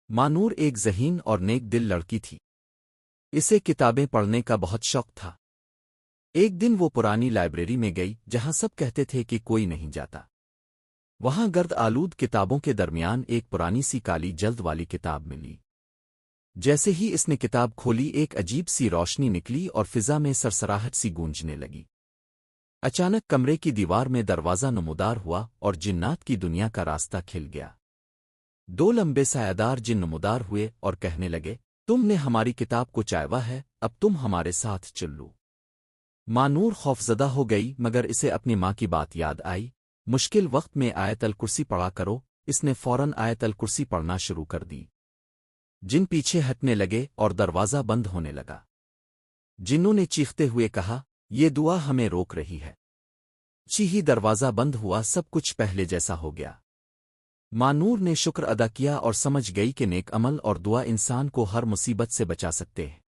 مانور ایک ذہین اور نیک دل لڑکی تھی۔ اسے کتابیں پڑھنے کا بہت شوق تھا۔ ایک دن وہ پرانی لائبریری میں گئی جہاں سب کہتے تھے کہ کوئی نہیں جاتا۔ وہاں گرد آلود کتابوں کے درمیان ایک پرانی سی کالی جلد والی کتاب ملی۔ جیسے ہی اس نے کتاب کھولی ایک عجیب سی روشنی نکلی اور فضا میں سرسراہٹ سی گونجنے لگی۔ اچانک کمرے کی دیوار میں دروازہ نمودار ہوا اور جنات کی دنیا کا راستہ کھل گیا۔ دو لمبے سایہ جن نمودار ہوئے اور کہنے لگے، تم نے ہماری کتاب کو چائوا ہے، اب تم ہمارے ساتھ چلو۔ مانور خوفزدہ ہو گئی مگر اسے اپنی ماں کی بات یاد آئی۔ مشکل وقت میں آیت الکرسی پڑھا کرو۔ اس نے فوراً آیت الکرسی پڑھنا شروع کر دی۔ جن پیچھے ہٹنے لگے اور دروازہ بند ہونے لگا۔ جنوں نے چیختے ہوئے کہا، یہ دعا ہمیں روک رہی ہے۔ ہی دروازہ بند ہوا، سب کچھ پہلے جیسا ہو گیا۔ مانور نے شکر ادا کیا اور سمجھ گئی کہ نیک عمل اور دعا انسان کو ہر مصیبت سے بچا سکتے ہیں۔